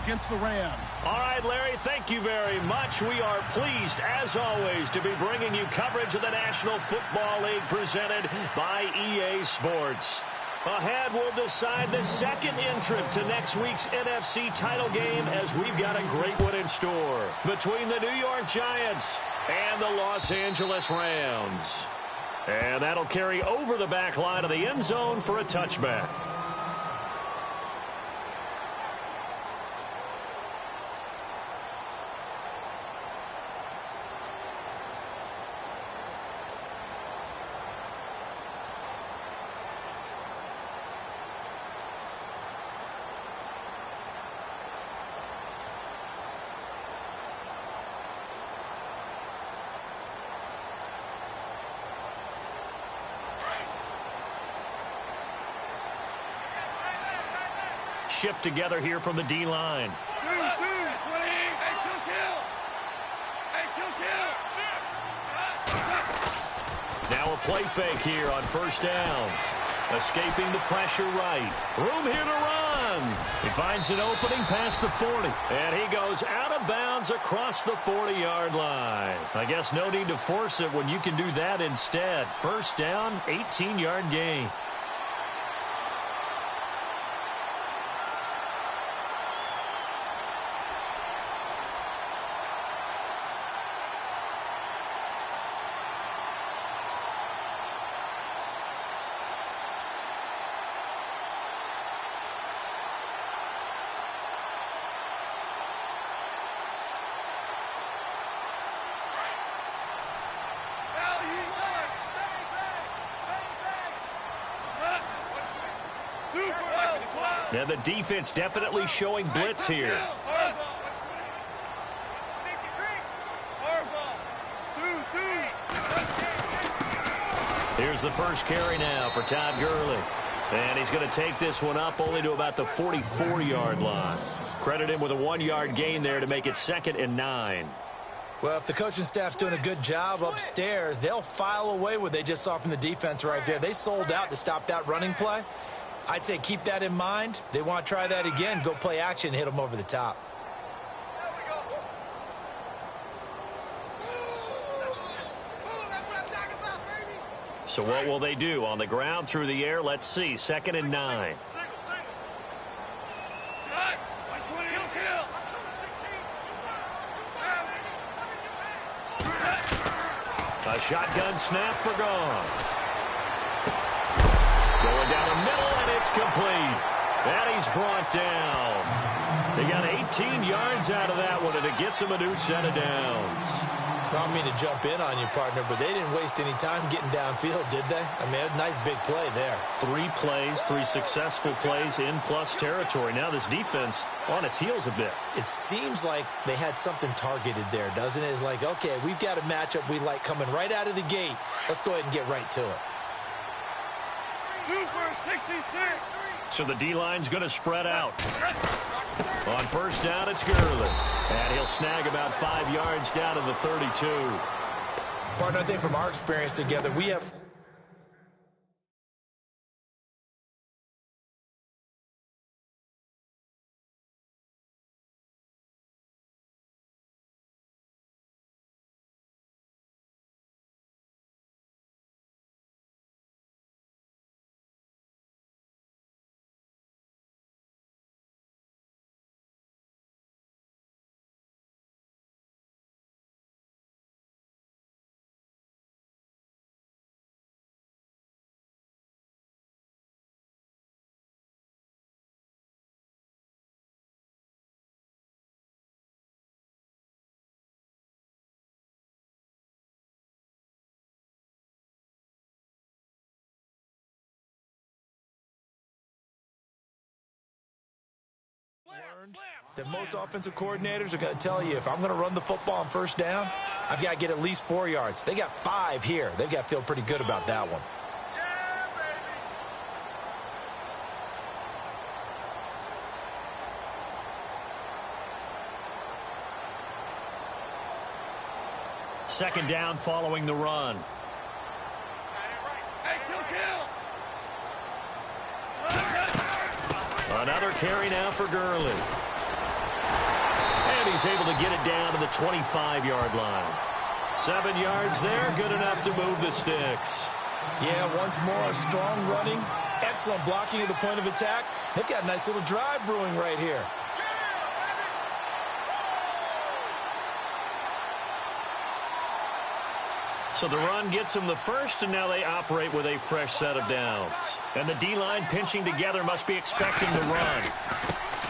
against the Rams. All right, Larry, thank you very much. We are pleased, as always, to be bringing you coverage of the National Football League presented by EA Sports. Ahead, we'll decide the second entrant to next week's NFC title game, as we've got a great one in store between the New York Giants and the Los Angeles Rams. And that'll carry over the back line of the end zone for a touchback. Shift together here from the D-line. Now a play fake here on first down. Escaping the pressure right. Room here to run. He finds an opening past the 40. And he goes out of bounds across the 40-yard line. I guess no need to force it when you can do that instead. First down, 18-yard gain. Now the defense definitely showing blitz here. Here's the first carry now for Todd Gurley. And he's going to take this one up only to about the 44-yard line. Credit him with a 1-yard gain there to make it 2nd and 9. Well, if the coaching staff's doing a good job upstairs, they'll file away what they just saw from the defense right there. They sold out to stop that running play. I'd say keep that in mind. They want to try that again. Go play action, hit them over the top. So what will they do? On the ground, through the air, let's see. 2nd and 9. A shotgun snap for Goff. Going down the middle, and it's complete. And he's brought down. They got 18 yards out of that one, and it gets him a new set of downs. I don't mean to jump in on you, partner, but they didn't waste any time getting downfield, did they? I mean, a nice big play there. 3 plays, 3 successful plays in plus territory. Now this defense on its heels a bit. It seems like they had something targeted there, doesn't it? It's like, okay, we've got a matchup we like coming right out of the gate. Let's go ahead and get right to it. Super 66. So the D-line's going to spread out. On first down, it's Gurley. And he'll snag about 5 yards down to the 32. Partner, I think from our experience together, we have... that most offensive coordinators are going to tell you, if I'm going to run the football on first down, I've got to get at least 4 yards. They got 5 here. They've got to feel pretty good about that one. Second down following the run. Another carry now for Gurley. he's able to get it down to the 25-yard line. 7 yards there, good enough to move the sticks. Yeah, once more, strong running, excellent blocking at the point of attack. They've got a nice little drive brewing right here. So the run gets them the first, and now they operate with a fresh set of downs. And the D-line pinching together must be expecting the run.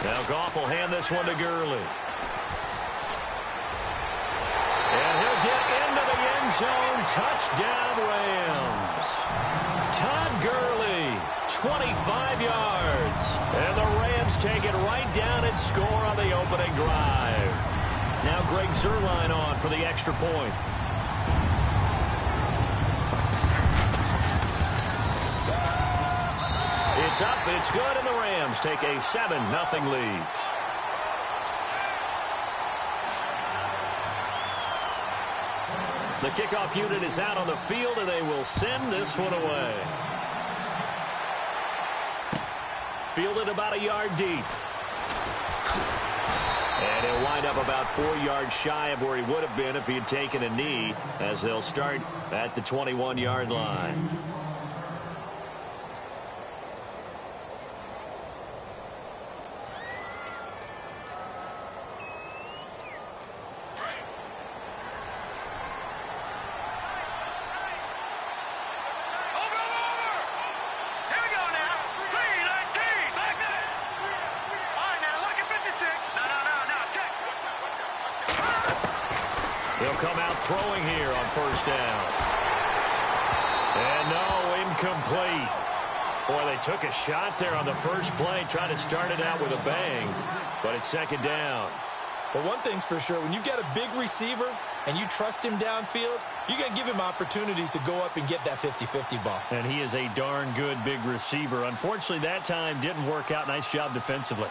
Now Goff will hand this one to Gurley. And he'll get into the end zone. Touchdown, Rams. Todd Gurley, 25 yards. And the Rams take it right down and score on the opening drive. Now Greg Zuerlein on for the extra point. It's up, it's good, and the Rams take a 7-0 lead. The kickoff unit is out on the field, and they will send this one away. Fielded about a yard deep. And he'll wind up about 4 yards shy of where he would have been if he had taken a knee, as they'll start at the 21-yard line. He'll come out throwing here on first down. And no, incomplete. Boy, they took a shot there on the first play, trying to start it out with a bang, but it's second down. But one thing's for sure, when you've got a big receiver and you trust him downfield, you're going to give him opportunities to go up and get that 50-50 ball. And he is a darn good big receiver. Unfortunately, that time didn't work out. Nice job defensively.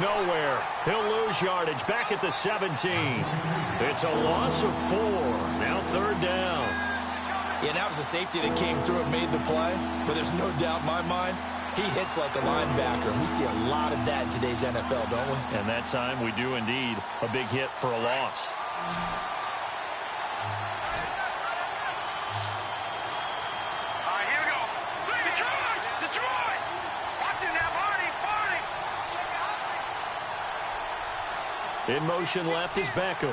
Nowhere. He'll lose yardage back at the 17. It's a loss of 4. Now third down. Yeah, that was a safety that came through and made the play, but there's no doubt in my mind he hits like a linebacker. We see a lot of that in today's NFL, don't we? And that time we do indeed. A big hit for a loss. In motion left is Beckham.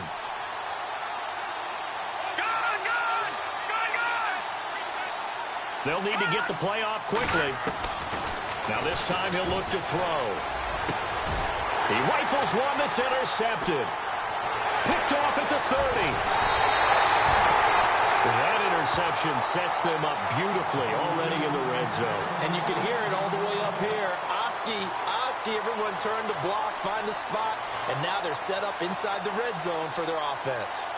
They'll need to get the play off quickly. Now this time he'll look to throw. He rifles one that's intercepted. Picked off at the 30. That interception sets them up beautifully already in the red zone. And you can hear it all the way up here. Oski, everyone turned to block, find a spot, and now they're set up inside the red zone for their offense.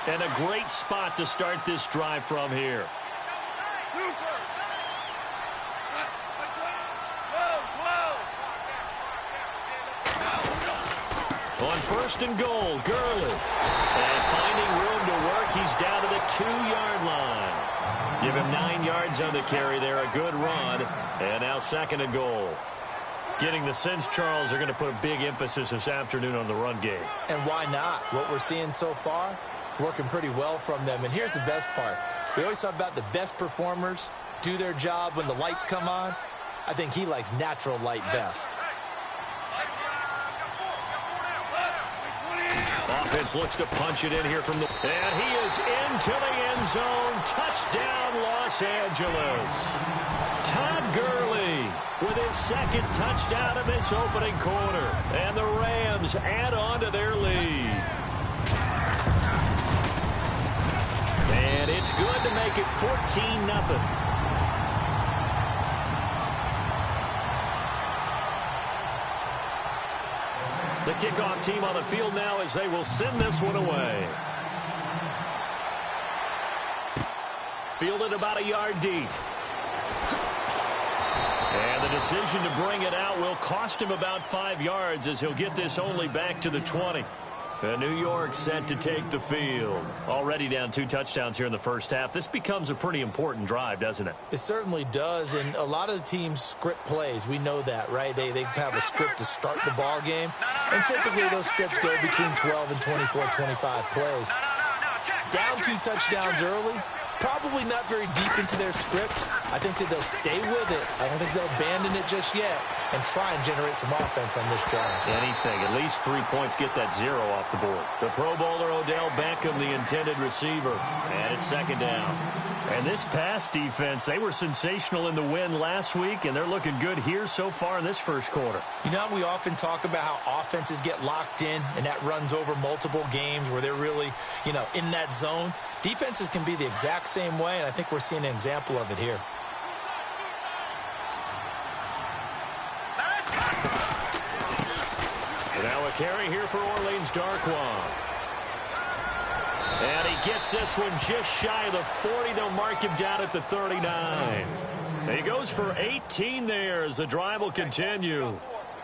And a great spot to start this drive from here. On first and goal, Gurley. And finding room to work, he's down to the 2-yard line. Give him 9 yards on the carry there, a good run. And now second and goal. Getting the sense, Charles, are going to put a big emphasis this afternoon on the run game. And why not? What we're seeing so far, working pretty well from them. And here's the best part. We always talk about the best performers do their job when the lights come on. I think he likes natural light best. Offense looks to punch it in here from the... And he is into the end zone. Touchdown, Los Angeles. Todd Gurley with his second touchdown in this opening quarter. And the Rams add on to their lead. And it's good to make it 14-0. The kickoff team on the field now as they will send this one away. fielded about a yard deep. And the decision to bring it out will cost him about 5 yards as he'll get this only back to the 20. New York set to take the field. Already down 2 touchdowns here in the first half. This becomes a pretty important drive, doesn't it? It certainly does, and a lot of the teams script plays. We know that, right? They have a script to start the ball game, and typically those scripts go between 12 and 24, 25 plays. Down 2 touchdowns early, probably not very deep into their script. I think that they'll stay with it. I don't think they'll abandon it just yet and try and generate some offense on this drive. Anything. At least 3 points, get that 0 off the board. The Pro Bowler Odell Beckham, the intended receiver. And it's second down. And this pass defense, they were sensational in the win last week, and they're looking good here so far in this first quarter. You know, we often talk about how offenses get locked in, and that runs over multiple games where they're really, in that zone. Defenses can be the exact same way, and I think we're seeing an example of it here. Now a carry here for Orleans Darkwa. And he gets this one just shy of the 40. They'll mark him down at the 39. And he goes for 18 there as the drive will continue.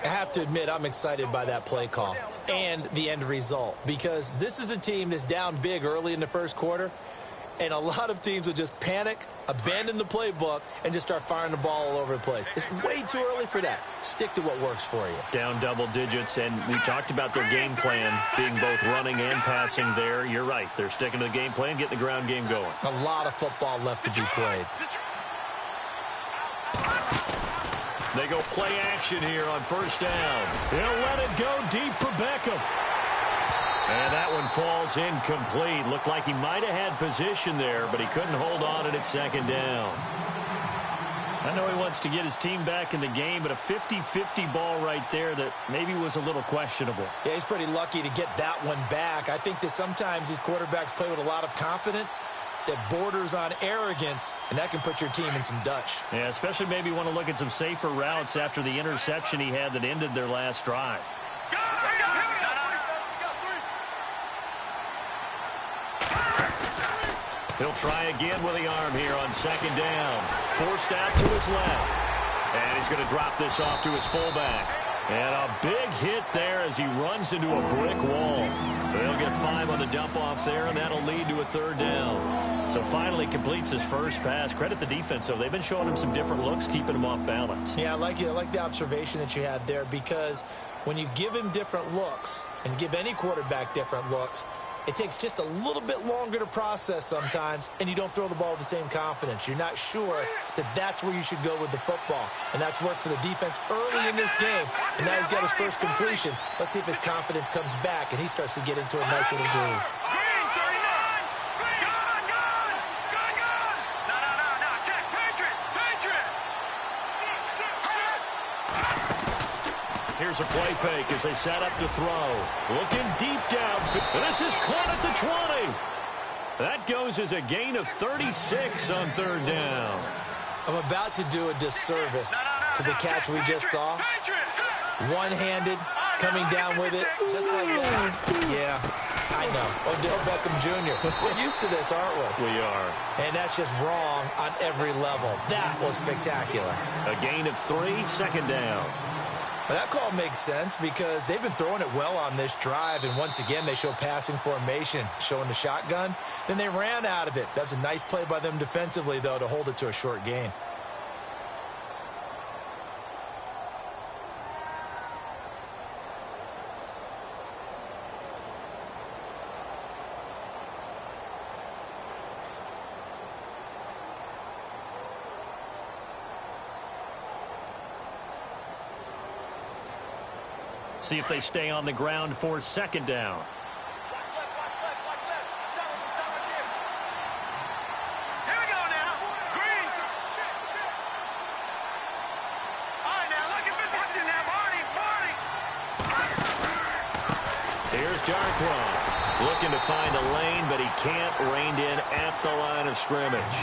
I have to admit, I'm excited by that play call and the end result, because this is a team that's down big early in the first quarter, and a lot of teams will just panic, abandon the playbook, and just start firing the ball all over the place. It's way too early for that. Stick to what works for you. Down double digits, and we talked about their game plan being both running and passing there. You're right. They're sticking to the game plan, getting the ground game going. A lot of football left to be played. They go play action here on first down. They'll let it go deep for Beckham. And that one falls incomplete. Looked like he might have had position there, but he couldn't hold on and it's second down. I know he wants to get his team back in the game, but a 50-50 ball right there that maybe was a little questionable. Yeah, he's pretty lucky to get that one back. I think that sometimes these quarterbacks play with a lot of confidence that borders on arrogance, and that can put your team in some Dutch. Yeah, especially maybe want to look at some safer routes after the interception he had that ended their last drive. He'll try again with the arm here on second down. Forced out to his left. And he's going to drop this off to his fullback. And a big hit there as he runs into a brick wall. They'll get 5 on the dump-off there, and that'll lead to a third down. So finally completes his first pass. Credit the defense, though. They've been showing him some different looks, keeping him off balance. Yeah, I like the observation that you had there, because when you give him different looks and give any quarterback different looks, it takes just a little bit longer to process sometimes, and you don't throw the ball with the same confidence. You're not sure that that's where you should go with the football, and that's worked for the defense early in this game, and now he's got his first completion. Let's see if his confidence comes back, and he starts to get into a nice little groove. Here's a play fake as they set up to throw. Looking deep down. This is caught at the 20. That goes as a gain of 36 on third down. I'm about to do a disservice to the catch we just saw. One-handed, coming down with it, just like that. Yeah, I know. Odell Beckham Jr. We're used to this, aren't we? We are. And that's just wrong on every level. That was spectacular. A gain of 3, second down. Well, that call makes sense because they've been throwing it well on this drive, and once again they show passing formation, showing the shotgun. Then they ran out of it. That's a nice play by them defensively, though, to hold it to a short gain. See if they stay on the ground for second down. Here we go now. Green. All right, now look at this. Watch it now, Marty. Here's Darkwa. Looking to find a lane, but he can't rein in at the line of scrimmage.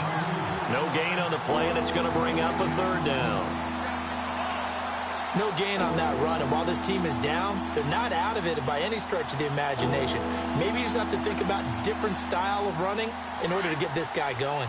No gain on the play, and it's going to bring up a third down. No gain on that run, and while this team is down, they're not out of it by any stretch of the imagination. Maybe you just have to think about different style of running in order to get this guy going.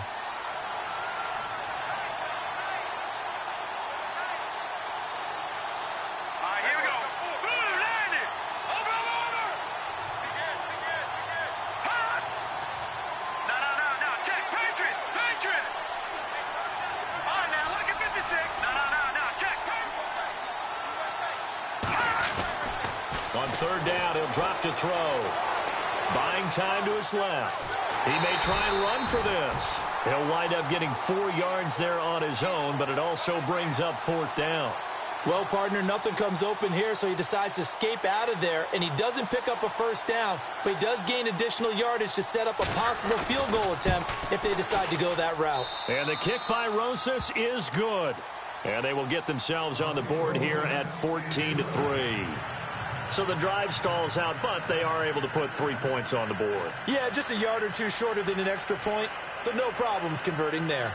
third down. He'll drop to throw. Buying time to his left. He may try and run for this. He'll wind up getting 4 yards there on his own, but it also brings up fourth down. Well, partner, nothing comes open here, so he decides to escape out of there, and he doesn't pick up a first down, but he does gain additional yardage to set up a possible field goal attempt if they decide to go that route. And the kick by Rosas is good. And they will get themselves on the board here at 14-3. So the drive stalls out, but they are able to put 3 points on the board. Yeah, just a yard or two shorter than an extra point, so no problems converting there.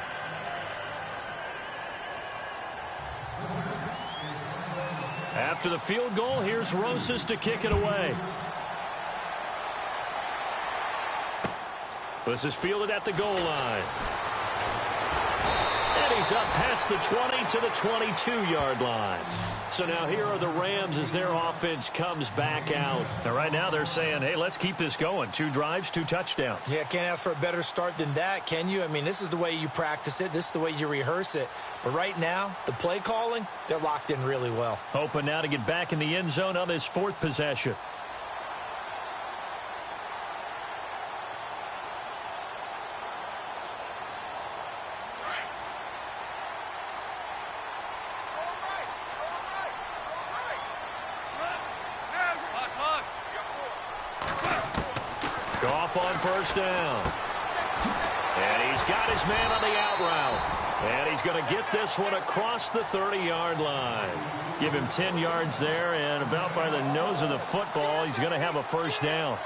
After the field goal, here's Rosas to kick it away. This is fielded at the goal line. And he's up past the 20 to the 22-yard line. So now here are the Rams as their offense comes back out. Now right now they're saying, hey, let's keep this going. 2 drives, 2 touchdowns. Yeah, can't ask for a better start than that, can you? I mean, this is the way you practice it. This is the way you rehearse it. But right now, the play calling, they're locked in really well. Hoping now to get back in the end zone on his 4th possession. Goff on first down. And he's got his man on the out route. And he's going to get this one across the 30-yard line. Give him 10 yards there, and about by the nose of the football, he's going to have a first down.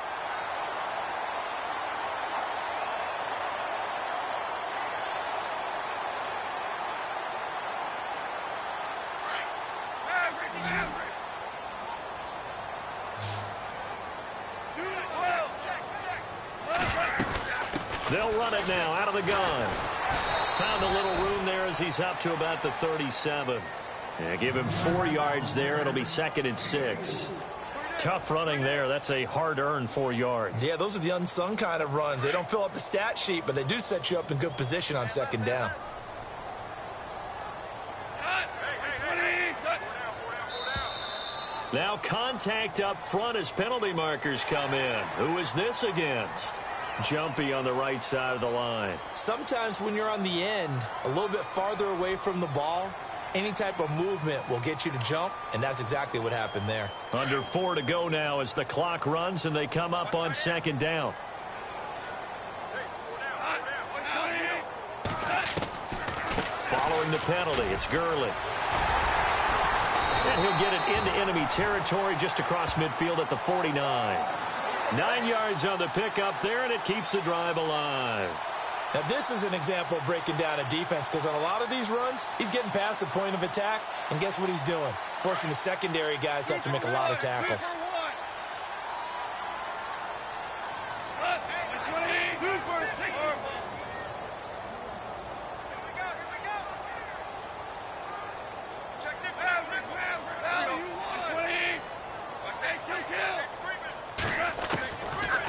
They'll run it now out of the gun. Found a little room there as he's up to about the 37. Yeah, give him 4 yards there. It'll be 2nd and 6. Tough running there. That's a hard-earned 4 yards. Yeah, those are the unsung kind of runs. They don't fill up the stat sheet, but they do set you up in good position on 2nd down. Now contact up front as penalty markers come in. Who is this against? Jumpy on the right side of the line. Sometimes when you're on the end, a little bit farther away from the ball, any type of movement will get you to jump, and that's exactly what happened there. Under 4 to go now as the clock runs and they come up on 2nd down. Following the penalty, it's Gurley. And he'll get it into enemy territory just across midfield at the 49. 9 yards on the pickup there, and it keeps the drive alive. Now, this is an example of breaking down a defense, because on a lot of these runs, he's getting past the point of attack, and guess what he's doing? Forcing the secondary guys to have to make a lot of tackles.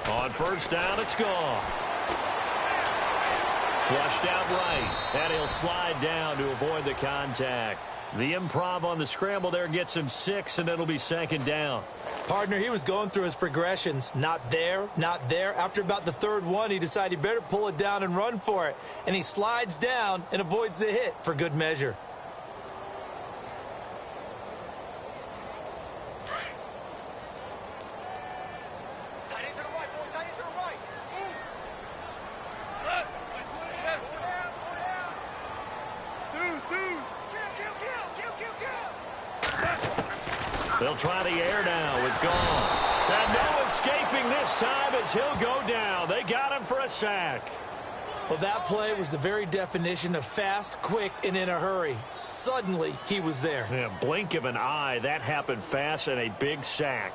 On first down, it's gone. Flushed out right, and he'll slide down to avoid the contact. The improv on the scramble there gets him 6, and it'll be 2nd down. Partner, he was going through his progressions. Not there, not there. After about the 3rd one, he decided he better pull it down and run for it. And he slides down and avoids the hit for good measure. They'll try the air now with Goff. And no escaping this time as he'll go down. They got him for a sack. Well, that play was the very definition of fast, quick, and in a hurry. Suddenly, he was there. Yeah, blink of an eye. That happened fast and a big sack.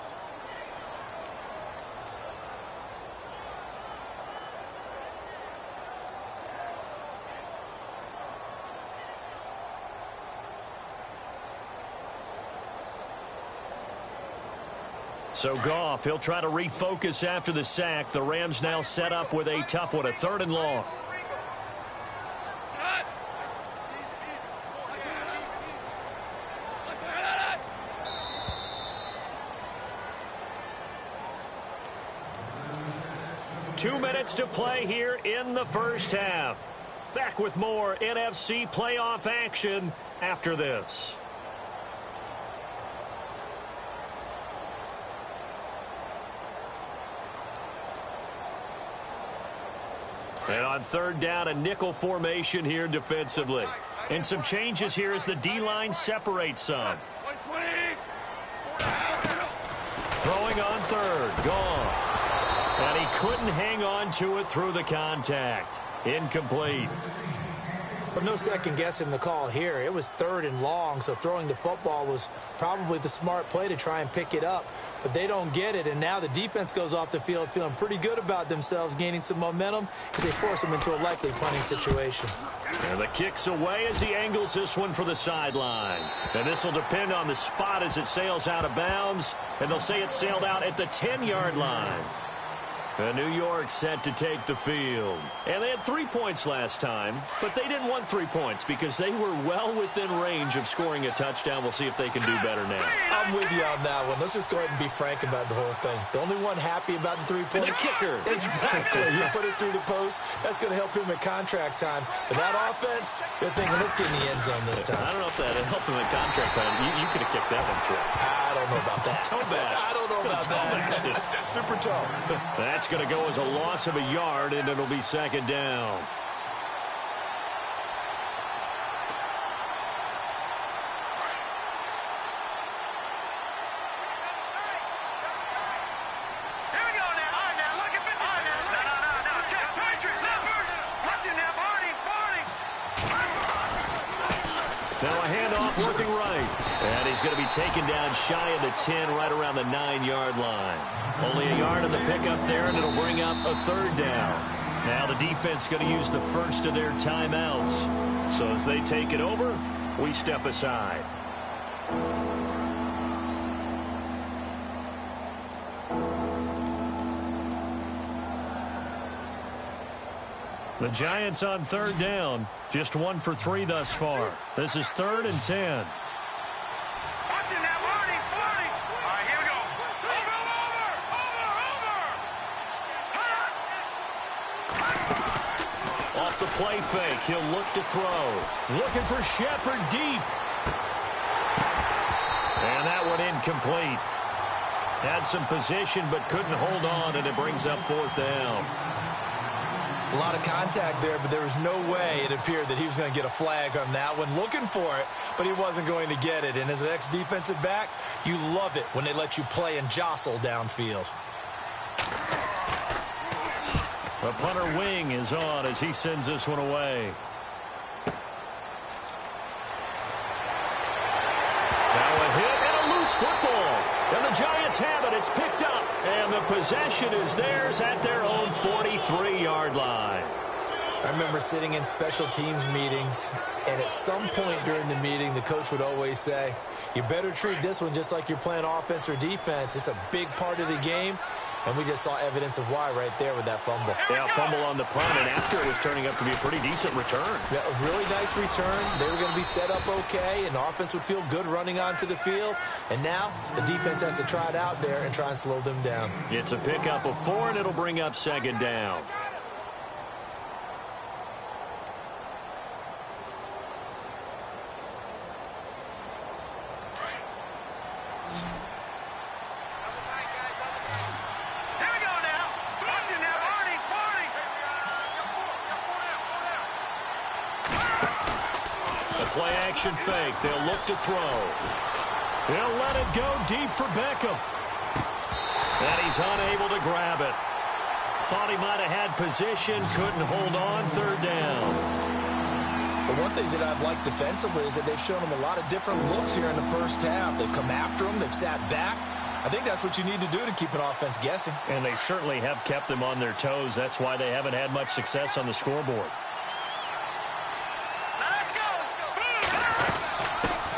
So Goff, he'll try to refocus after the sack. The Rams now set up with a tough one, a 3rd and long. 2 minutes to play here in the first half. Back with more NFC playoff action after this. And on third down, a nickel formation here defensively. And some changes here as the D-line separates some. Throwing on third, Goff. And he couldn't hang on to it through the contact. Incomplete. But no second guessing the call here. It was third and long, so throwing the football was probably the smart play to try and pick it up. But they don't get it, and now the defense goes off the field feeling pretty good about themselves, gaining some momentum as they force them into a likely punting situation. And the kick's away as he angles this one for the sideline. And this will depend on the spot as it sails out of bounds. And they'll say it sailed out at the 10-yard line. And New York set to take the field. And they had 3 points last time, but they didn't want 3 points because they were well within range of scoring a touchdown. We'll see if they can do better now. I'm with you on that one. Let's just go ahead and be frank about the whole thing. The only one happy about the 3-point. The kicker. Exactly. You put it through the post. That's going to help him at contract time. But that offense, they're thinking, let's get in the end zone this time. I don't know if that helped him at contract time. You could have kicked that one through. I don't know about that. Toe bash. I don't know about that. Super toe. That's going to go as a loss of a yard, and it'll be second down. Here we go now. All right, now, look at this. No. Check. Patrick, Leopard. Watch it now, Barney. Now a handoff looking right. And he's going to be taken down shy of the 10, right around the 9-yard line. Only a yard on the pickup there, and it'll bring up a third down. Now the defense going to use the first of their timeouts. So as they take it over, we step aside. The Giants on third down. Just 1 for 3 thus far. This is 3rd and 10. Watch it now, Barney. All right, here we go. Over. Off the play fake, he'll look to throw. Looking for Shepard deep. And that one incomplete. Had some position but couldn't hold on, and it brings up 4th down. A lot of contact there, but there was no way it appeared that he was going to get a flag on that one. Looking for it, but he wasn't going to get it. And as an ex-defensive back, you love it when they let you play and jostle downfield. The punter wing is on as he sends this one away. Now a hit and a loose football. And the Giants have it. It's picked up. And the possession is theirs at their own 43-yard line. I remember sitting in special teams meetings, and at some point during the meeting, the coach would always say, you better treat this one just like you're playing offense or defense. It's a big part of the game. And we just saw evidence of why right there with that fumble. Yeah, fumble on the punt, and after it was turning up to be a pretty decent return. Yeah, a really nice return. They were going to be set up okay, and the offense would feel good running onto the field. And now the defense has to try it out there and try and slow them down. It's a pickup of 4, and it'll bring up 2nd down. Play-action fake. They'll look to throw. They'll let it go deep for Beckham. And he's unable to grab it. Thought he might have had position. Couldn't hold on. 3rd down. The one thing that I've liked defensively is that they've shown them a lot of different looks here in the first half. They've come after them. They've sat back. I think that's what you need to do to keep an offense guessing. And they certainly have kept them on their toes. That's why they haven't had much success on the scoreboard.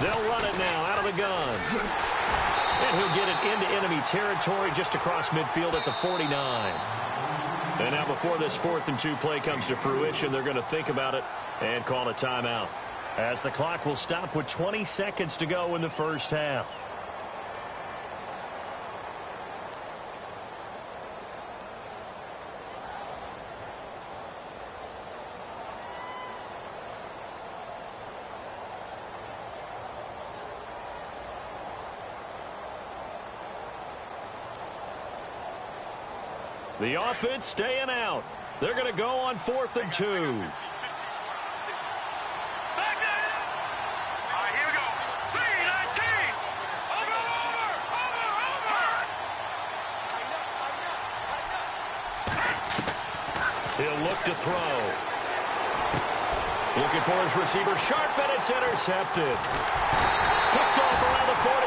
They'll run it now out of the gun. And he'll get it into enemy territory just across midfield at the 49. And now before this 4th and 2 play comes to fruition, they're going to think about it and call a timeout. As the clock will stop with 20 seconds to go in the first half. The offense staying out. They're going to go on 4th and 2. Back there. All right, here we go. 3-19. Over. He'll look to throw. Looking for his receiver. Sharp, and it's intercepted. Picked off around the 41.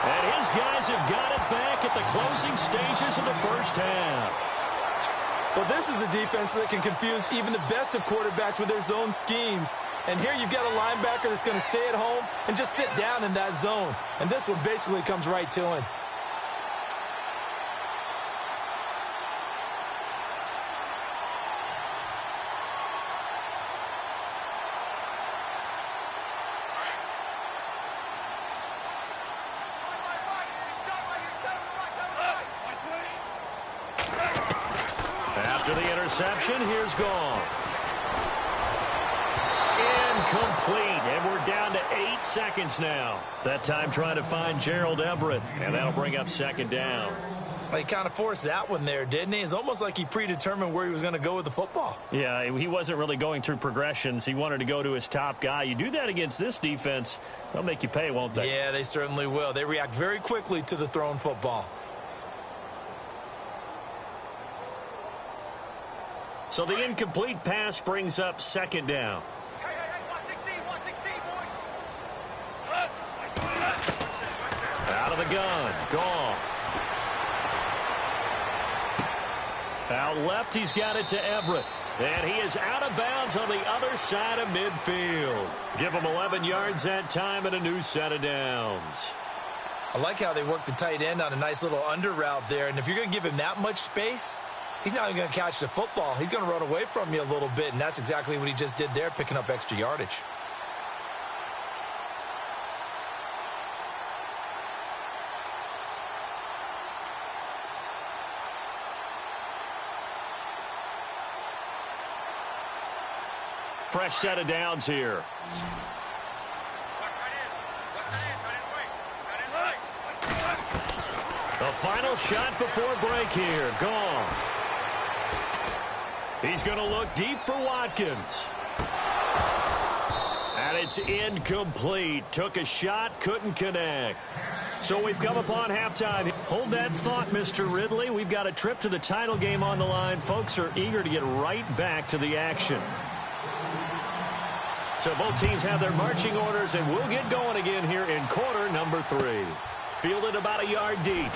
And his guys have got it back at the closing stages of the first half. Well, this is a defense that can confuse even the best of quarterbacks with their zone schemes. And here you've got a linebacker that's going to stay at home and just sit down in that zone. And this one basically comes right to him. After the interception, here's Goff. Incomplete, and we're down to 8 seconds now. That time trying to find Gerald Everett, and that'll bring up 2nd down. Well, he kind of forced that one there, didn't he? It's almost like he predetermined where he was going to go with the football. Yeah, he wasn't really going through progressions. He wanted to go to his top guy. You do that against this defense, they'll make you pay, won't they? Yeah, they certainly will. They react very quickly to the thrown football. So the incomplete pass brings up 2nd down. Hey, 116, boy. Out of the gun, Goff. Out left, he's got it to Everett. And he is out of bounds on the other side of midfield. Give him 11 yards that time and a new set of downs. I like how they work the tight end on a nice little under route there. And if you're going to give him that much space, he's not even going to catch the football. He's going to run away from you a little bit, and that's exactly what he just did there, picking up extra yardage. Fresh set of downs here. The final shot before break here. Goff. He's going to look deep for Watkins. And it's incomplete. Took a shot, couldn't connect. So we've come upon halftime. Hold that thought, Mr. Ridley. We've got a trip to the title game on the line. Folks are eager to get right back to the action. So both teams have their marching orders, and we'll get going again here in quarter number 3. Fielded about a yard deep.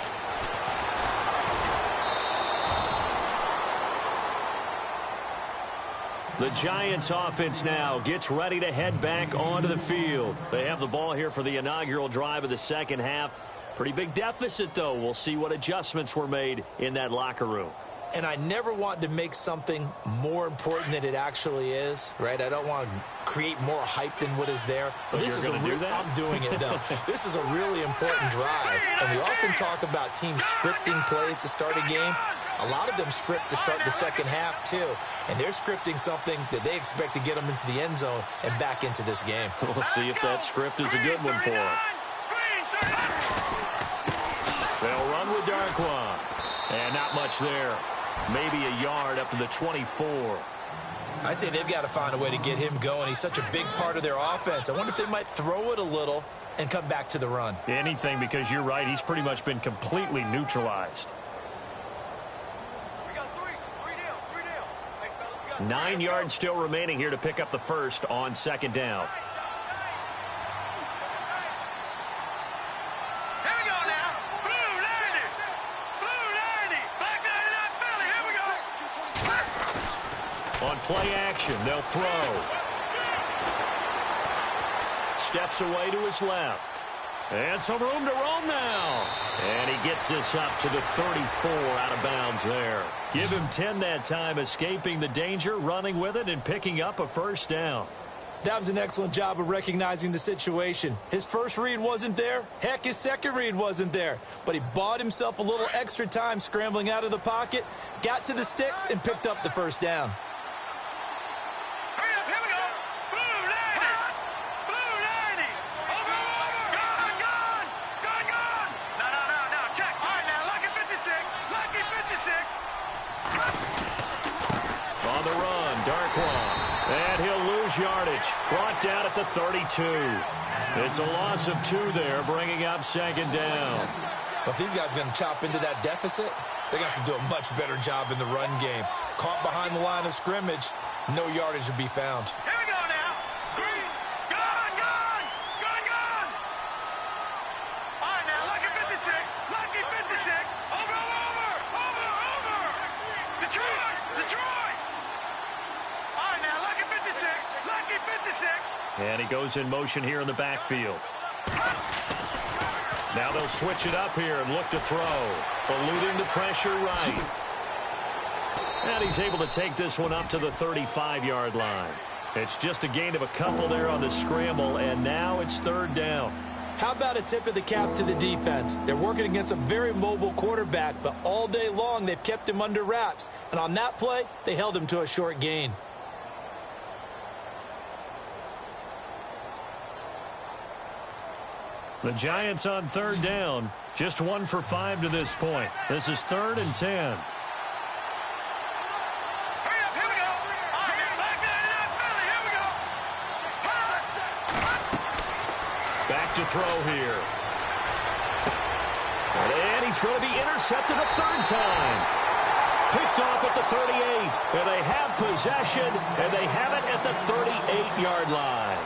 The Giants offense now gets ready to head back onto the field. They have the ball here for the inaugural drive of the second half. Pretty big deficit, though. We'll see what adjustments were made in that locker room. And I never want to make something more important than it actually is, right? I don't want to create more hype than what is there. But this is I'm doing it, though. This is a really important drive. And we often talk about teams scripting plays to start a game. A lot of them script to start the second half, too. And they're scripting something that they expect to get them into the end zone and back into this game. We'll see if that script is a good one for them. They'll run with Darquan. And not much there. Maybe a yard up to the 24. I'd say they've got to find a way to get him going. He's such a big part of their offense. I wonder if they might throw it a little and come back to the run. Anything, because you're right. He's pretty much been completely neutralized. 9 yards still remaining here to pick up the first on second down. Here we go now. Blue 90. Blue 90. Black 99 Philly. Here we go. On play action, they'll throw. Steps away to his left. And some room to roam now. And he gets this up to the 34 out of bounds there. Give him 10 that time, escaping the danger, running with it, and picking up a first down. That was an excellent job of recognizing the situation. His first read wasn't there. Heck, his second read wasn't there. But he bought himself a little extra time scrambling out of the pocket, got to the sticks, and picked up the first down. lose yardage. Brought down at the 32. It's a loss of 2 there, bringing up second down. But if these guys are going to chop into that deficit, they're going to have to do a much better job in the run game. Caught behind the line of scrimmage, no yardage to be found. Here we go now. 3. Gone, gone, gone, gone. All right, now, lucky 56. Lucky 56. Over. Detroit, Detroit. All right, now, lucky 56. Lucky 56. And he goes in motion here in the backfield. Now they'll switch it up here and look to throw. Eluding the pressure right. And he's able to take this one up to the 35-yard line. It's just a gain of a couple there on the scramble, and now it's third down. How about a tip of the cap to the defense? They're working against a very mobile quarterback, but all day long they've kept him under wraps. And on that play, they held him to a short gain. The Giants on third down. Just 1 for 5 to this point. This is 3rd and 10. Hurry up, here we go. All right, now, back there, Philly, here we go. Back to throw here. And he's going to be intercepted a 3rd time. Picked off at the 38. And they have possession, and they have it at the 38-yard line.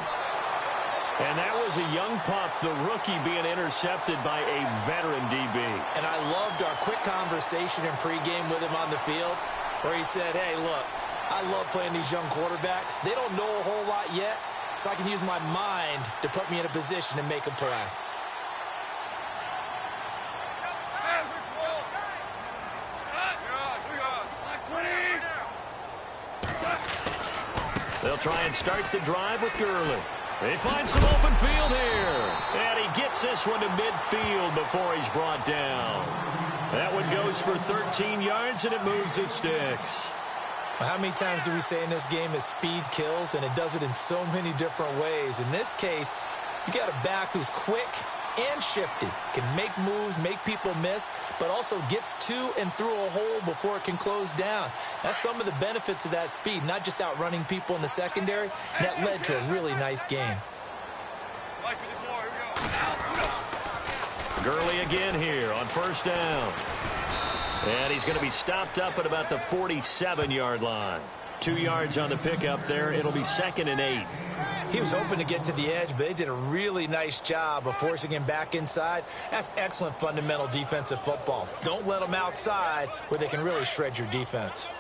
And that was a young pup, the rookie, being intercepted by a veteran DB. And I loved our quick conversation in pregame with him on the field where he said, hey, look, I love playing these young quarterbacks. They don't know a whole lot yet, so I can use my mind to put me in a position to make a play. They'll try and start the drive with Gurley. They find some open field here. And he gets this one to midfield before he's brought down. That one goes for 13 yards, and it moves the sticks. Well, how many times do we say in this game that speed kills, and it does it in so many different ways? In this case, you got a back who's quick and shifty, can make moves, make people miss, but also gets to and through a hole before it can close down. That's some of the benefits of that speed, not just outrunning people in the secondary. That led to a really nice game. Gurley again here on first down. And he's going to be stopped up at about the 47-yard line. 2 yards on the pickup there. It'll be 2nd and 8. He was hoping to get to the edge, but they did a really nice job of forcing him back inside. That's excellent fundamental defensive football. Don't let them outside where they can really shred your defense.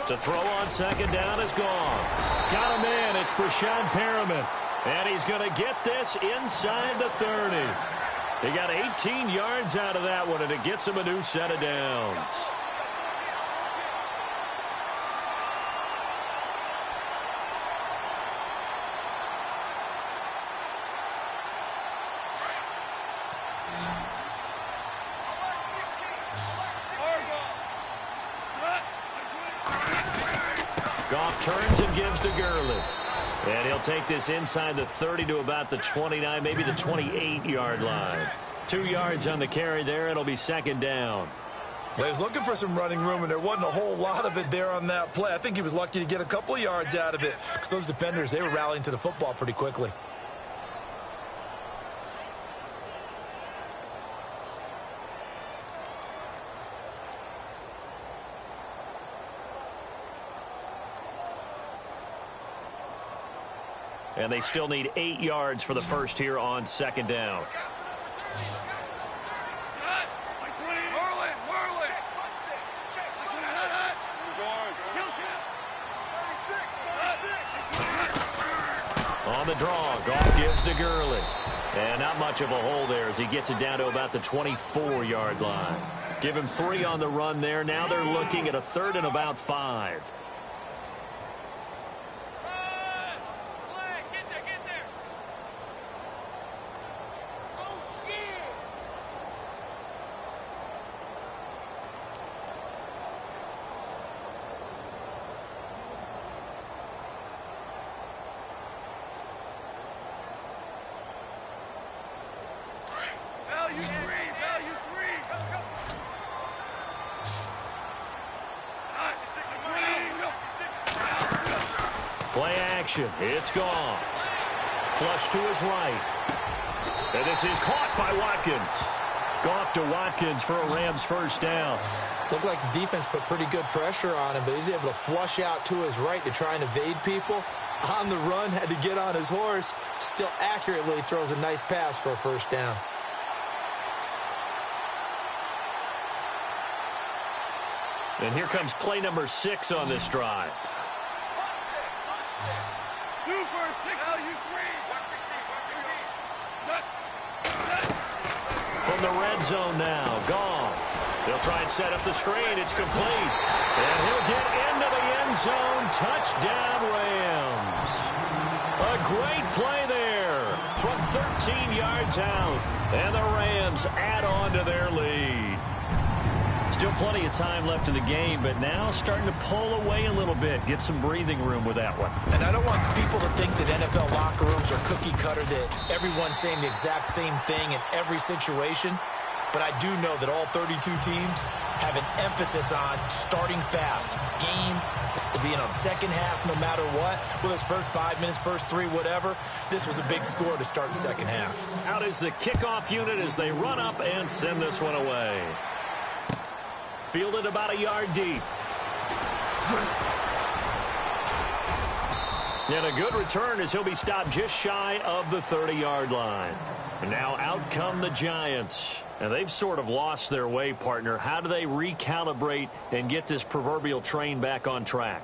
To throw on second down is gone. Got him in. It's Brashad Perriman. And he's going to get this inside the 30. He got 18 yards out of that one, and it gets him a new set of downs. Goff turns and gives to Gurley. And he'll take this inside the 30 to about the 29, maybe the 28-yard line. 2 yards on the carry there. It'll be second down. Well, he was looking for some running room, and there wasn't a whole lot of it there on that play. I think he was lucky to get a couple of yards out of it because those defenders, they were rallying to the football pretty quickly. And they still need 8 yards for the first here on second down. On the draw, Goff gives to Gurley. And not much of a hole there as he gets it down to about the 24-yard line. Give him 3 on the run there. Now they're looking at a 3rd and about 5. Play action. It's Goff. Flush to his right. And this is caught by Watkins. Goff to Watkins for a Rams first down. Looked like the defense put pretty good pressure on him, but he's able to flush out to his right to try and evade people. On the run, had to get on his horse. Still accurately throws a nice pass for a first down. And here comes play number 6 on this drive. From the red zone now, Goff. They'll try and set up the screen. It's complete. And he'll get into the end zone. Touchdown, Rams. A great play there from 13 yards out. And the Rams add on to their lead. Still plenty of time left in the game, but now starting to pull away a little bit. Get some breathing room with that one. And I don't want people to think that NFL locker rooms are cookie cutter, that everyone's saying the exact same thing in every situation. But I do know that all 32 teams have an emphasis on starting fast. Game, second half, no matter what. Whether it's first 5 minutes, first 3, whatever. This was a big score to start the second half. Out is the kickoff unit as they run up and send this one away. Fielded about a yard deep. And a good return as he'll be stopped just shy of the 30-yard line. And now out come the Giants. And they've sort of lost their way, partner. How do they recalibrate and get this proverbial train back on track?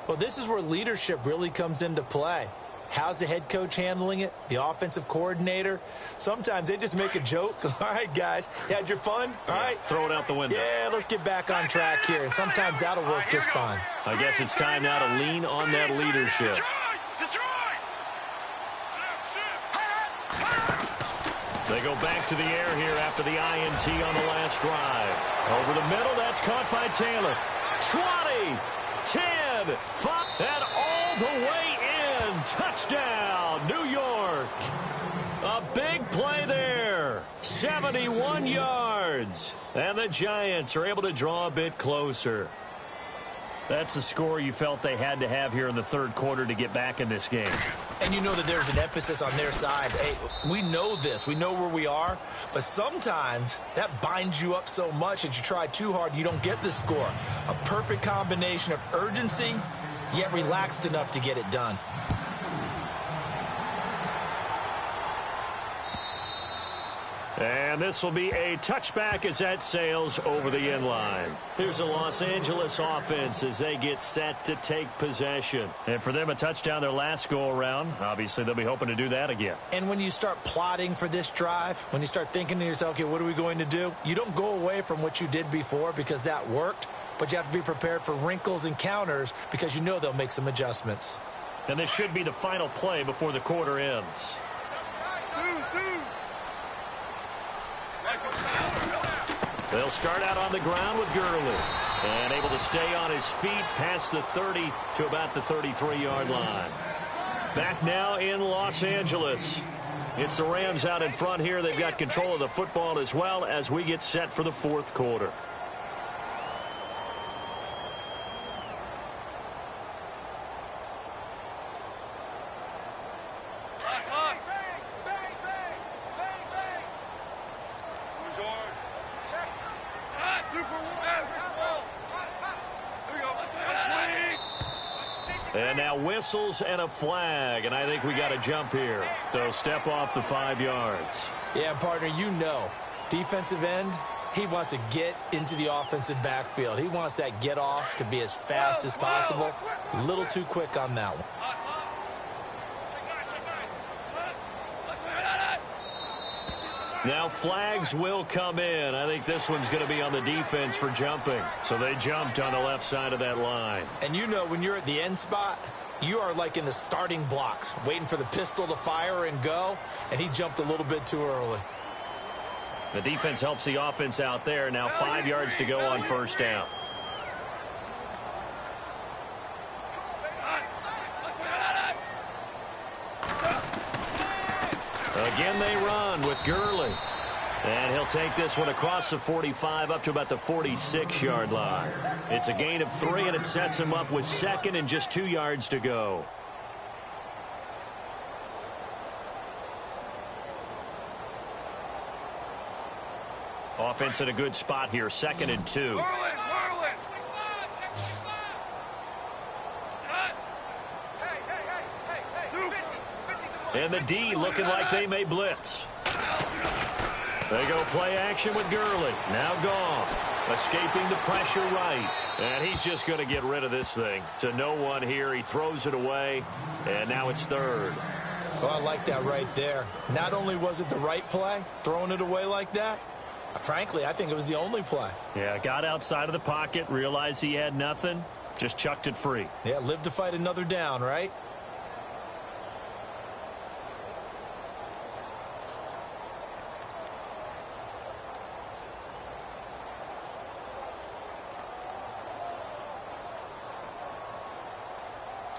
Well, this is where leadership really comes into play. How's the head coach handling it? The offensive coordinator? Sometimes they just make a joke. All right, guys, you had your fun? All right. Throw it out the window. Yeah, let's get back on track here. And sometimes that'll work just fine. I guess it's time now to lean on that leadership. They go back to the air here after the INT on the last drive. Over the middle, that's caught by Taylor. 20, 10, 5, and all the way in. Touchdown, New York. A big play there. 71 yards. And the Giants are able to draw a bit closer. That's the score you felt they had to have here in the third quarter to get back in this game. And you know that there's an emphasis on their side. Hey, we know this. We know where we are. But sometimes that binds you up so much that you try too hard, you don't get the score. A perfect combination of urgency, yet relaxed enough to get it done. And this will be a touchback as that sails over the end line. Here's the Los Angeles offense as they get set to take possession. And for them, a touchdown their last go-around. Obviously, they'll be hoping to do that again. And when you start plotting for this drive, when you start thinking to yourself, okay, what are we going to do? You don't go away from what you did before because that worked, but you have to be prepared for wrinkles and counters because you know they'll make some adjustments. And this should be the final play before the quarter ends. They'll start out on the ground with Gurley. And able to stay on his feet past the 30 to about the 33-yard line. Back now in Los Angeles. It's the Rams out in front here. They've got control of the football as well as we get set for the fourth quarter. And now whistles and a flag, and I think we got to jump here. So step off the 5 yards. Yeah, partner, you know, defensive end, he wants to get into the offensive backfield. He wants that get off to be as fast as possible. A little too quick on that one. Now flags will come in. I think this one's going to be on the defense for jumping. So they jumped on the left side of that line. And you know when you're at the end spot, you are like in the starting blocks, waiting for the pistol to fire and go, and he jumped a little bit too early. The defense helps the offense out there. Now 5 yards to go on first down. Again they run with Gurley. And he'll take this one across the 45 up to about the 46-yard line. It's a gain of 3, and it sets him up with second and just 2 yards to go. Offense in a good spot here, 2nd and 2. And the D looking like they may blitz. They go play action with Gurley. Now Goff escaping the pressure right. And he's just going to get rid of this thing. To no one here. He throws it away. And now it's 3rd. Oh, I like that right there. Not only was it the right play, throwing it away like that, frankly, I think it was the only play. Yeah, got outside of the pocket, realized he had nothing, just chucked it free. Yeah, live to fight another down, right?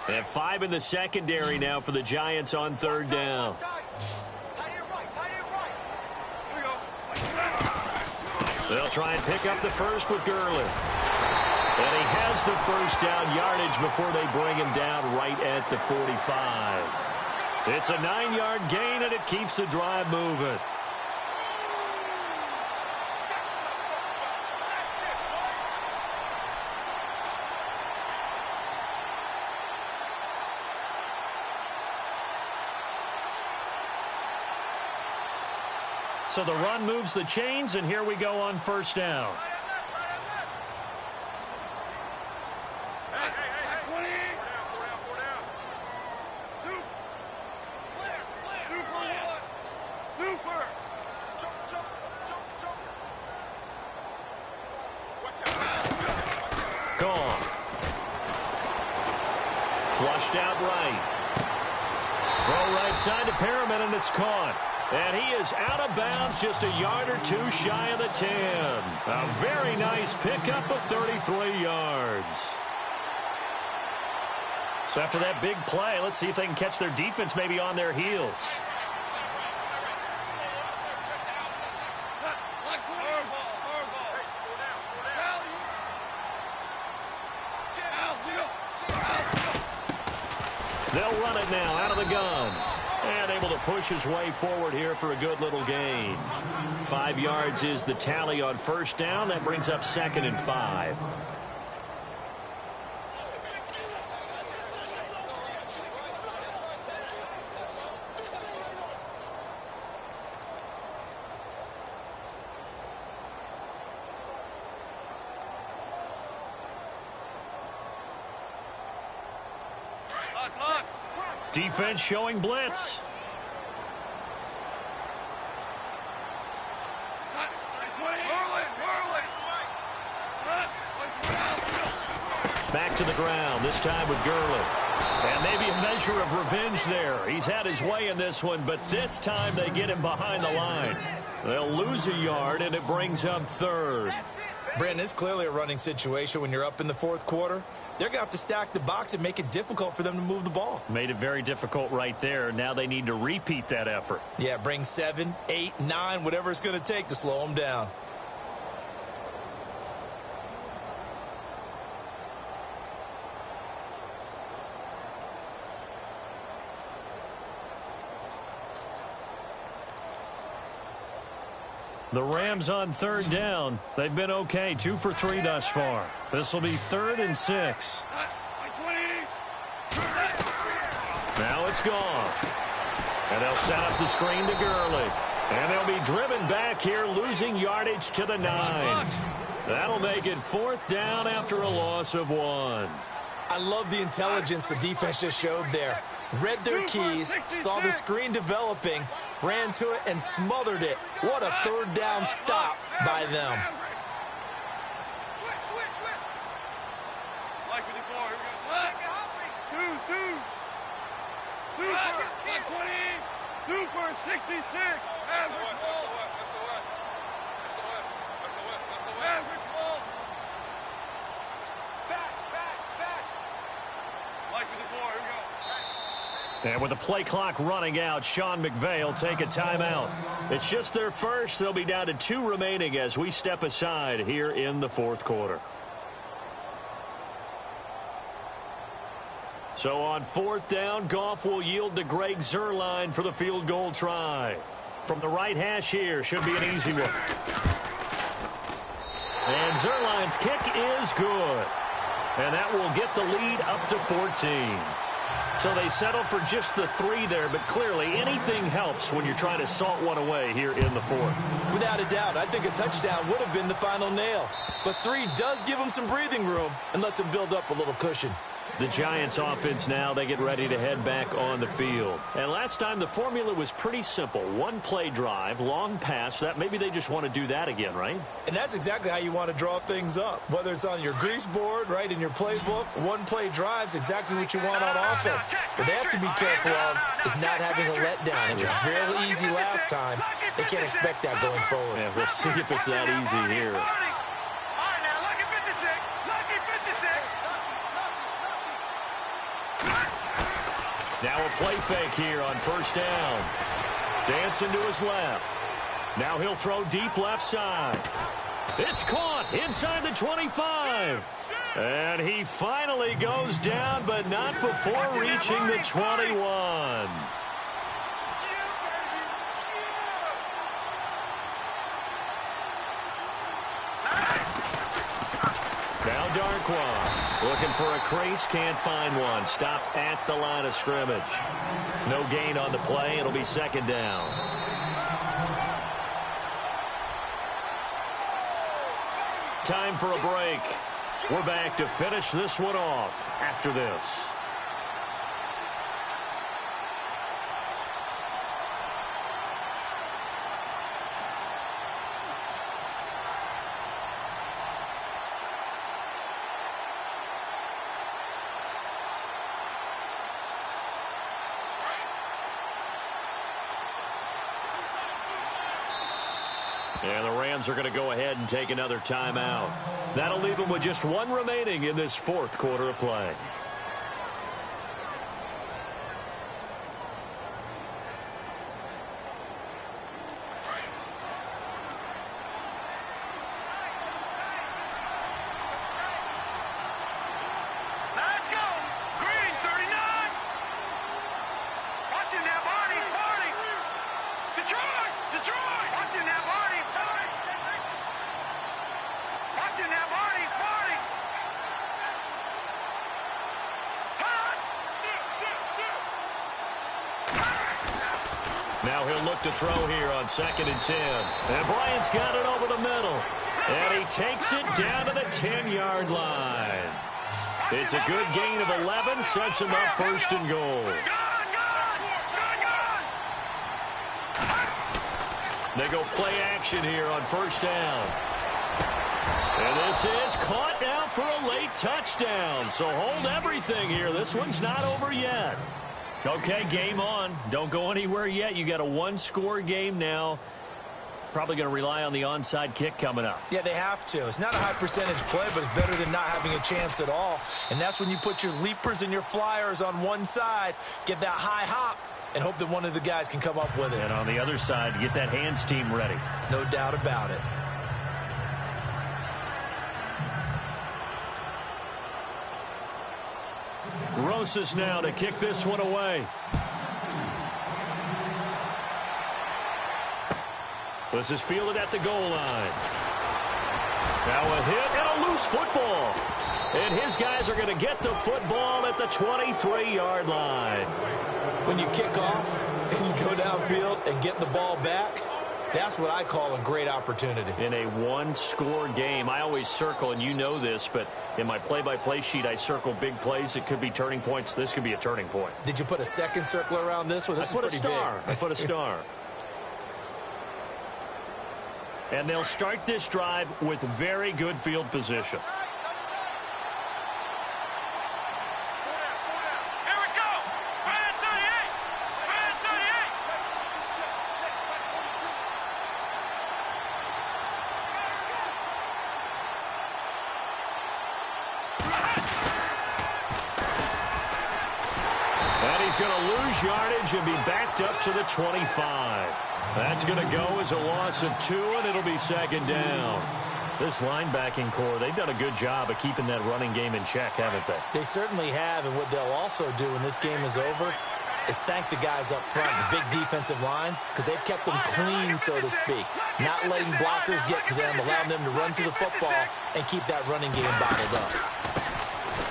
And 5 in the secondary now for the Giants on 3rd down. They'll try and pick up the first with Gurley. And he has the first down yardage before they bring him down right at the 45. It's a 9-yard gain, and it keeps the drive moving. So the run moves the chains, and here we go on 1st down. Gone. Flushed out right. Throw right side to Perriman, and it's caught. And he is out of bounds, just a yard or two shy of the 10. A very nice pickup of 33 yards. So after that big play, let's see if they can catch their defense maybe on their heels. They'll run it now out of the gun. And able to push his way forward here for a good little gain. 5 yards is the tally on 1st down. That brings up 2nd and 5. Defense showing blitz. Back to the ground, this time with Gurley. And maybe a measure of revenge there. He's had his way in this one, but this time they get him behind the line. They'll lose a yard, and it brings up 3rd. Brandon, it's clearly a running situation when you're up in the 4th quarter. They're going to have to stack the box and make it difficult for them to move the ball. Made it very difficult right there. Now they need to repeat that effort. Yeah, bring 7, 8, 9, whatever it's going to take to slow them down. The Rams on 3rd down. They've been okay, 2 for 3 thus far. This will be 3rd and 6. Now it's gone. And they'll set up the screen to Gurley. And they'll be driven back here, losing yardage to the 9. That'll make it 4th down after a loss of 1. I love the intelligence the defense just showed there. Read their keys, saw the screen developing, ran to it, and smothered it. What a 3rd down stop by them. Super 66. Average ball. Average ball. Back. Like before, here we go. And with the play clock running out, Sean McVay will take a timeout. It's just their first. They'll be down to 2 remaining as we step aside here in the 4th quarter. So on 4th down, Goff will yield to Greg Zuerlein for the field goal try. From the right hash here, should be an easy one. And Zerline's kick is good. And that will get the lead up to 14. So they settle for just the 3 there, but clearly anything helps when you're trying to salt one away here in the 4th. Without a doubt, I think a touchdown would have been the final nail. But 3 does give them some breathing room and lets them build up a little cushion. The Giants offense now, they get ready to head back on the field. And last time the formula was pretty simple. 1-play drive, long pass. That maybe they just want to do that again, right? And that's exactly how you want to draw things up. Whether it's on your grease board, right, in your playbook, 1-play drive's exactly what you want on offense. What they have to be careful of is not having a letdown. It was real easy last time. They can't expect that going forward. Yeah, we'll see if it's that easy here. Now a play fake here on first down. Dancing to his left. Now he'll throw deep left side. It's caught inside the 25. And he finally goes down, but not before reaching the 21. Now Darkwa looking for a crease, can't find one. Stopped at the line of scrimmage. No gain on the play. It'll be second down. Time for a break. We're back to finish this one off after this. And the Rams are going to go ahead and take another timeout. That'll leave them with just 1 remaining in this 4th quarter of play. Let's go! Green, 39! Watching that body, party! Detroit! Detroit! Watching that body! Watching that body, party! Now he'll look to throw here on 2nd and 10. And Bryant's got it over the middle. And he takes it down to the 10-yard line. It's a good gain of 11, sets him up 1st and goal. They go play action here on 1st down. And this is caught now for a late touchdown. So hold everything here. This one's not over yet. Okay, game on. Don't go anywhere yet. You got a 1-score game now. Probably going to rely on the onside kick coming up. Yeah, they have to. It's not a high percentage play, but it's better than not having a chance at all. And that's when you put your leapers and your flyers on one side, get that high hop, and hope that one of the guys can come up with it. And on the other side, get that hands team ready. No doubt about it. Rosas now to kick this one away. This is fielded at the goal line. Now a hit and a loose football. And his guys are going to get the football at the 23-yard line. When you kick off and you go downfield and get the ball back, that's what I call a great opportunity. In a 1-score game, I always circle, and you know this, but in my play-by-play sheet, I circle big plays. It could be turning points. This could be a turning point. Did you put a second circle around this one? This is pretty big. I put a star. And they'll start this drive with very good field position. Here we go! Red 38! Red 38! And he's going to lose yardage and be backed up to the 25. That's going to go as a loss of 2, and it'll be second down. This linebacking core, they've done a good job of keeping that running game in check, haven't they? They certainly have, and what they'll also do when this game is over, is thank the guys up front, the big defensive line, because they've kept them clean, so to speak. Not letting blockers get to them, allowing them to run to the football and keep that running game bottled up.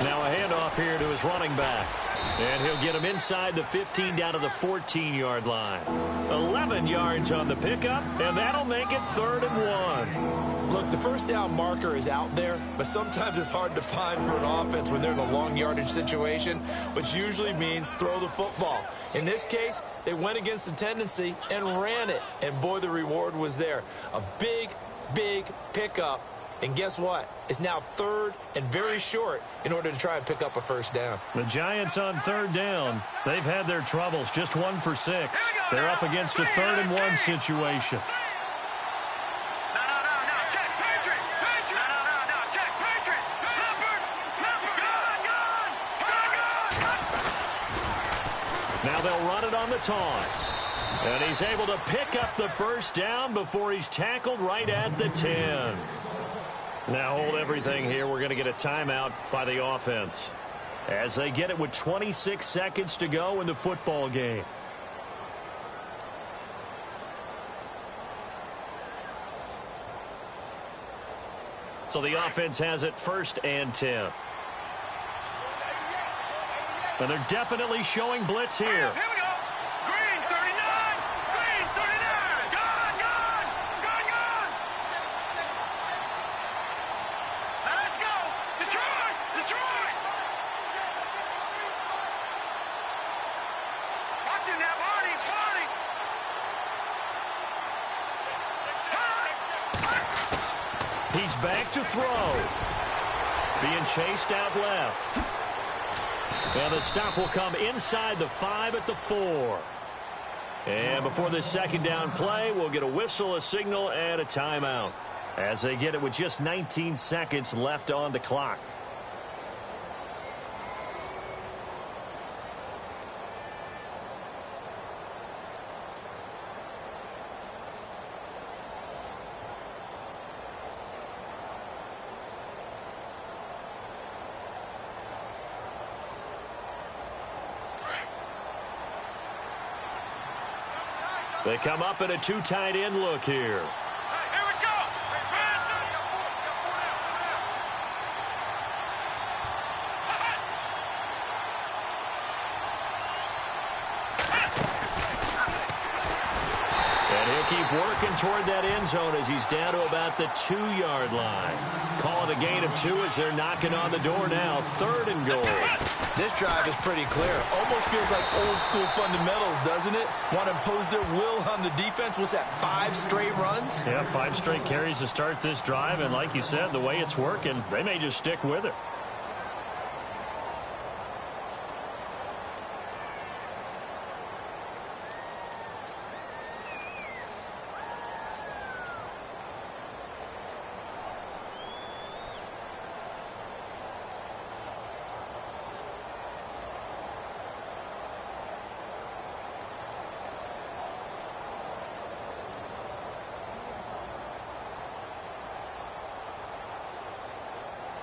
Now a handoff here to his running back. And he'll get him inside the 15 down to the 14-yard line. 11 yards on the pickup, and that'll make it 3rd and 1. Look, the first down marker is out there, but sometimes it's hard to find for an offense when they're in a long yardage situation, which usually means throw the football. In this case, they went against the tendency and ran it, and boy, the reward was there. A big, big pickup. And guess what? It's now 3rd and very short in order to try and pick up a first down. The Giants on 3rd down. They've had their troubles. Just 1 for 6. They're up against a 3rd and 1 situation. Now they'll run it on the toss. And he's able to pick up the first down before he's tackled right at the 10. Now hold everything here. We're going to get a timeout by the offense as they get it with 26 seconds to go in the football game. So the offense has it 1st and 10. And they're definitely showing blitz here. Here we go. Green 39. Green 39. Gone, gone. Gone, gone. Now let's go. Detroit. Detroit. Watch him now, Barney. Barney. He's back to throw. Being chased out left. And the stop will come inside the 5 at the 4. And before this 2nd down play, we'll get a whistle, a signal, and a timeout as they get it with just 19 seconds left on the clock. They come up in a 2 tight end look here. Here we go. And he'll keep working toward that end zone as he's down to about the 2-yard line. Call it a gain of 2 as they're knocking on the door now. 3rd and goal. This drive is pretty clear. Almost feels like old school fundamentals, doesn't it? Want to impose their will on the defense. What's that, 5 straight runs? Yeah, 5 straight carries to start this drive. And like you said, the way it's working, they may just stick with it.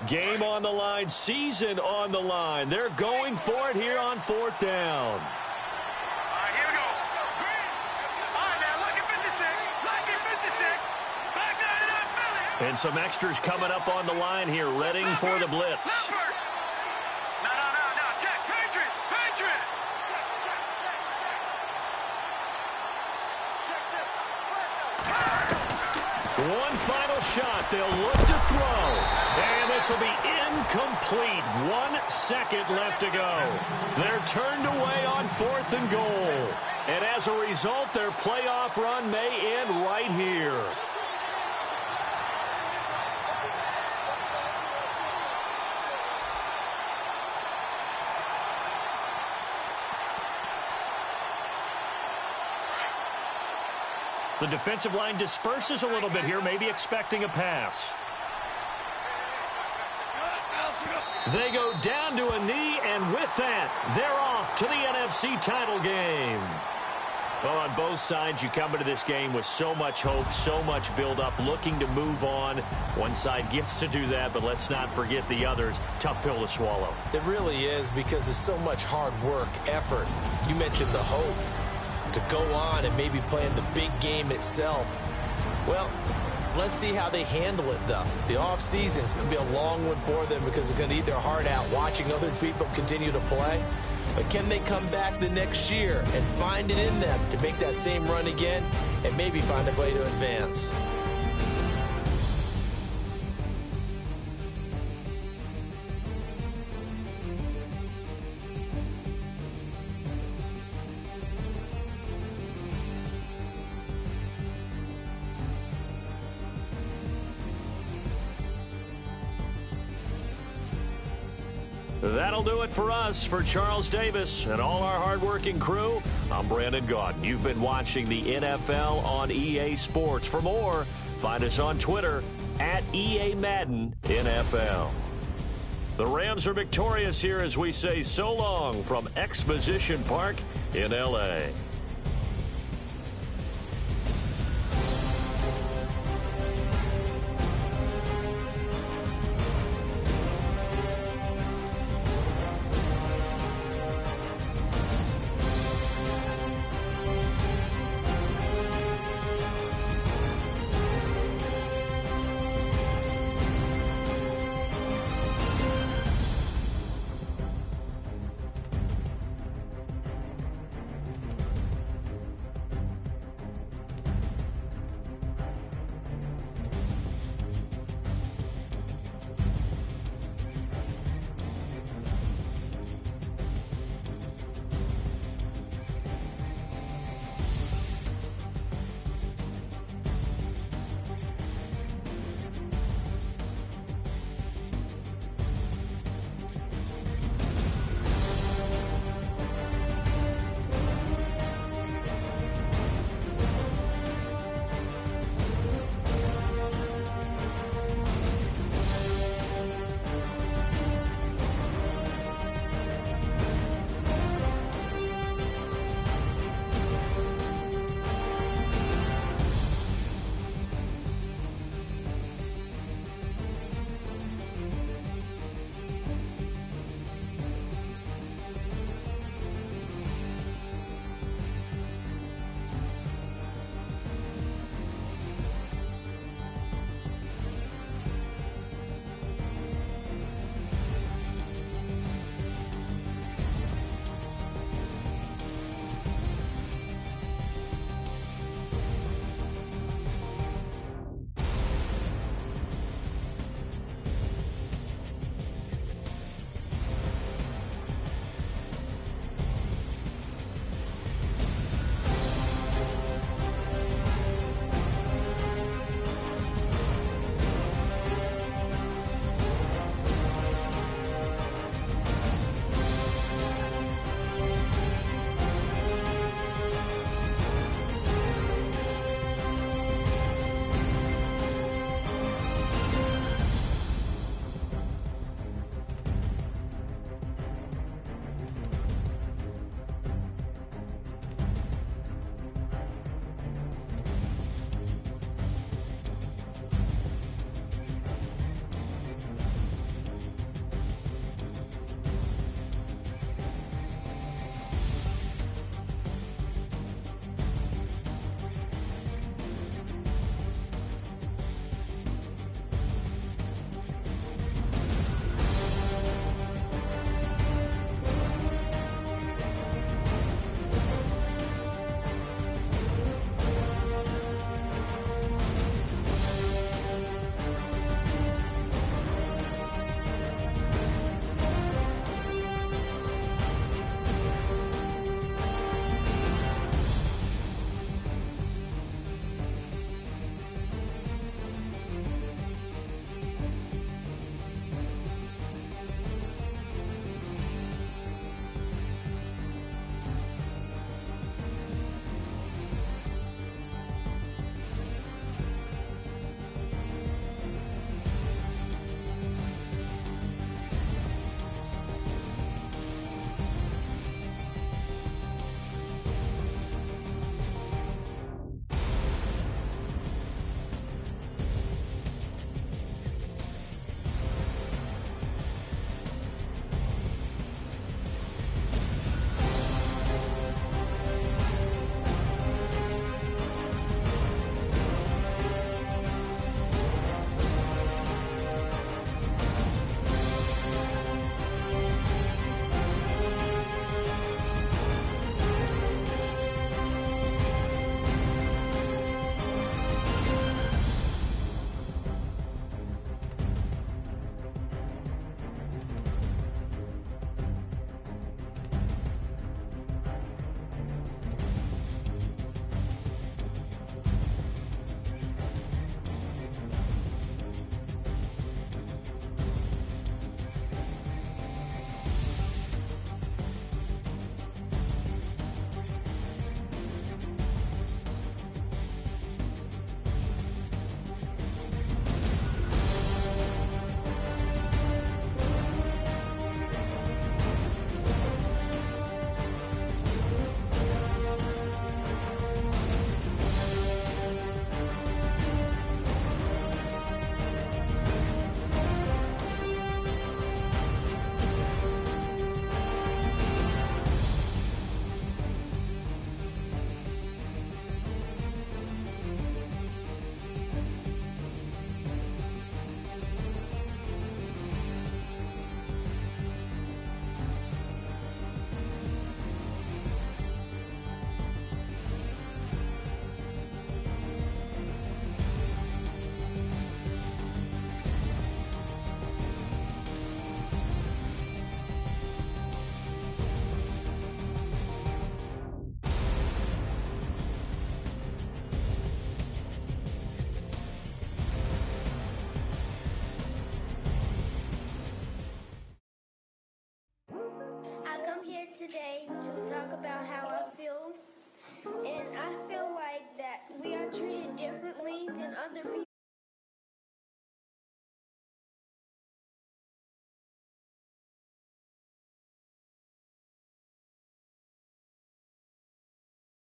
Game on the line, season on the line. They're going for it here on 4th down. All right, here we go. All right, now, lucky 56. Lucky 56. Back 99, Philly. And some extras coming up on the line here, readying for the blitz. No. Check. Patriot. Patriot. One final shot. They'll look to throw. And this will be incomplete. 1 second left to go. They're turned away on 4th and goal. And as a result, their playoff run may end right here. The defensive line disperses a little bit here, maybe expecting a pass. They go down to a knee, and with that, they're off to the NFC title game. Well, on both sides, you come into this game with so much hope, so much build-up, looking to move on. One side gets to do that, but let's not forget the others. Tough pill to swallow. It really is, because there's so much hard work, effort. You mentioned the hope to go on and maybe play in the big game itself. Well, let's see how they handle it, though. The offseason is going to be a long one for them because it's going to eat their heart out watching other people continue to play. But can they come back the next year and find it in them to make that same run again and maybe find a way to advance? That'll do it for us. For Charles Davis and all our hardworking crew, I'm Brandon Gaudin. You've been watching the NFL on EA Sports. For more, find us on Twitter at EA Madden NFL. The Rams are victorious here as we say so long from Exposition Park in L.A.